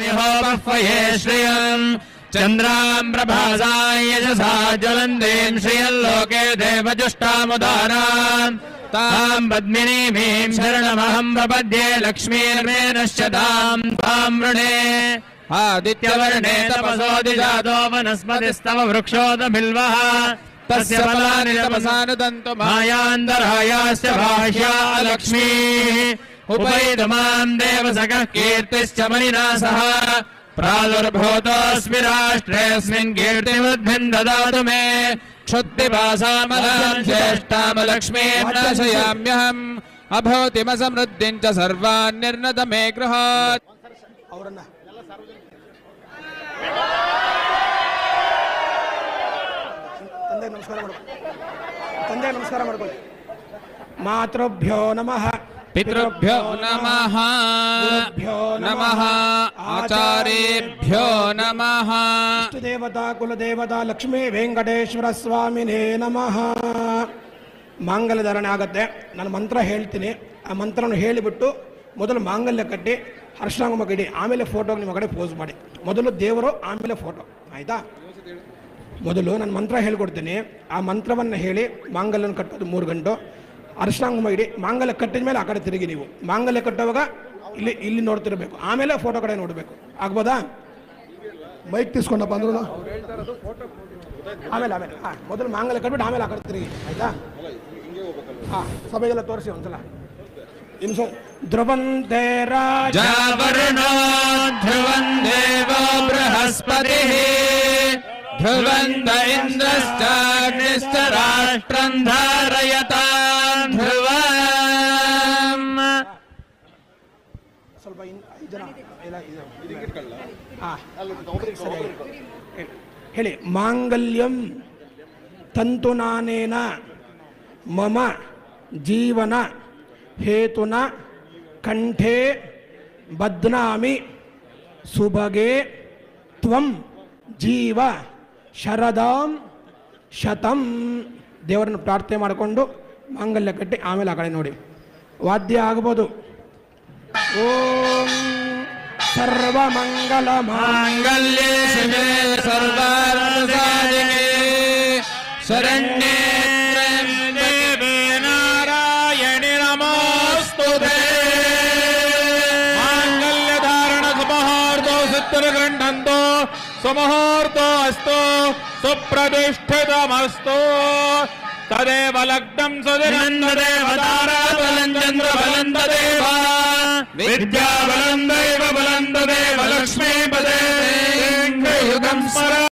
मिहोपह्वये श्रियम् चन्द्राम् प्रभासाम् यशसा ज्वलन्तीम् श्रियल्लोके देवजुष्टामुदाराम् ताम् पद्मिनीमीम् शरणमहम् प्रपद्ये लक्ष्मीर्मे नश्यताम् ताम् वृणे आदित्यवर्णे तपसोऽधिजातो वनस्पतिस्तव वृक्षोदबिल्वः तस्य फलानि तपसानुदन्तु मायान्तरायास्य भाष्या लक्ष्मीः उपैतमाम् देवसखः कीर्तिश्च मणिना सह प्रादुर्भूतोऽस्मि राष्ट्रेऽस्मिन् कीर्तिमुद्भिम् ददातु मे क्षुत्पिपासामलाम् ज्येष्ठामलक्ष्मीम् नाशयाम्यहम् अभूतिमसमृद्धिम् च सर्वान् निर्नद मे गृहात् ತಂದೆ ನಮಸ್ಕಾರ ಮಾಡ್ಕೊಳ್ಳಿ. ಮಾತೃಭ್ಯೋ ನಮಃ पितृभ्यो नमः गुरुभ्यो नमः आचार्येभ्यो नमः इष्टदेवता कुलदेवता लक्ष्मी ವೆಂಕಟೇಶ್ವರ ಸ್ವಾಮಿನೇ ನಮಃ. ಮಾಂಗಲ್ಯಧಾರಣೆ ಆಗುತ್ತೆ. ನಾನು ಮಂತ್ರ ಹೇಳ್ತೀನಿ, ಆ ಮಂತ್ರವನ್ನು ಹೇಳಿಬಿಟ್ಟು ಮೊದಲು ಮಾಂಗಲ್ಯ ಕಟ್ಟಿ ಹರ್ಷಾಂಗುಮ ಇಡಿ, ಆಮೇಲೆ ಫೋಟೋಗೆ ನಿಮ್ಮ ಕಡೆ ಪೋಸ್ ಮಾಡಿ. ಮೊದಲು ದೇವರು, ಆಮೇಲೆ ಫೋಟೋ, ಆಯಿತಾ? ಮೊದಲು ನಾನು ಮಂತ್ರ ಹೇಳ್ಕೊಡ್ತೀನಿ, ಆ ಮಂತ್ರವನ್ನು ಹೇಳಿ ಮಾಂಗಲ್ಯನ ಕಟ್ಟೋದು 3 ಗಂಟು, ಅರ್ಶನಾಂಗುಮ ಇಡಿ. ಮಾಂಗಲ್ಯ ಕಟ್ಟಿದ ಮೇಲೆ ಆ ಕಡೆ ತಿರುಗಿ. ನೀವು ಮಾಂಗಲ್ಯ ಕಟ್ಟುವಾಗ ಇಲ್ಲಿ ನೋಡ್ತಿರ್ಬೇಕು, ಆಮೇಲೆ ಫೋಟೋ ಕಡೆ ನೋಡಬೇಕು. ಆಗ್ಬೋದಾ? ಮೈಕ್ ತಿಸ್ಕೊಂಡಪ್ಪ ಅಂದ್ರೂ ಆಮೇಲೆ ಹಾಂ, ಮೊದಲು ಮಾಂಗಲ್ಯ ಕಟ್ಬಿಟ್ಟು ಆಮೇಲೆ ಆ ಕಡೆ ತಿರುಗಿ, ಆಯ್ತಾ? ಹಾಂ, ಸಭೆಗೆಲ್ಲ ತೋರಿಸಿ ಒಂದ್ಸಲ. ಇನ್ನು ಧ್ರುವಂತೆ ರಾಜವರ್ಣೋ ಧ್ರುವಂ ದೇವೋ ಬೃಹಸ್ಪತಿಃ ಧ್ರುವಂತ ಇಂದ್ರಶ್ಚಾಗ್ನಿಶ್ಚ ರಾಷ್ಟ್ರಂ ಧಾರಯತಾಂ ಧ್ರುವಂ. ಸ್ವಲ್ಪ 5 ಜನ ಹೇಳಿ. ಮಾಂಗಲ್ಯಂ ತಂತುನಾನೇನ ಮಮ ಜೀವನ ಹೇತುನ ಕಂಠೆ ಬಧ್ನಾಮಿ ಸುಭಗೆ ತ್ವಂ ಜೀವ ಶರದಾಂ ಶತಂ. ದೇವರನ್ನು ಪ್ರಾರ್ಥನೆ ಮಾಡಿಕೊಂಡು ಮಾಂಗಲ್ಯ ಕಟ್ಟಿ ಆಮೇಲೆ ಆ ಕಡೆ ನೋಡಿ. ವಾದ್ಯ ಆಗ್ಬೋದು. ಓಂ ಸರ್ವಮಂಗಲ ಮಾಂಗಲ್ಯೇ ಶಿವೆ ಸರ್ವಾರ್ಥಸಾಧಿಕೆ ಶರಣ್ಯೇ ದೇವಿ ನಾರಾಯಣಿ ನಮೋಸ್ತುತೇ. ಮಾಂಗಲ್ಯಧಾರಣ ಸುಮುಹೂರ್ತೋ ಸುತ್ತರಗಂಡಂತೋ ಸುಮುಹೂರ್ತೋ ಅಸ್ತು ಸುಪ್ರತಿಷ್ಠಿತಮಸ್ತು. ತದೇವ ಲಗ್ನಂ ಸುದಿನಂದದೇವ ತಾರಾಬಲಂ ಚಂದ್ರಬಲಂ ತದೇವ ವಿದ್ಯಾಬಲಂ ದೈವಬಲಂ ತದೇವ ಲಕ್ಷ್ಮೀಪದೇ ಯುಗಂ ಸ್ಮರ.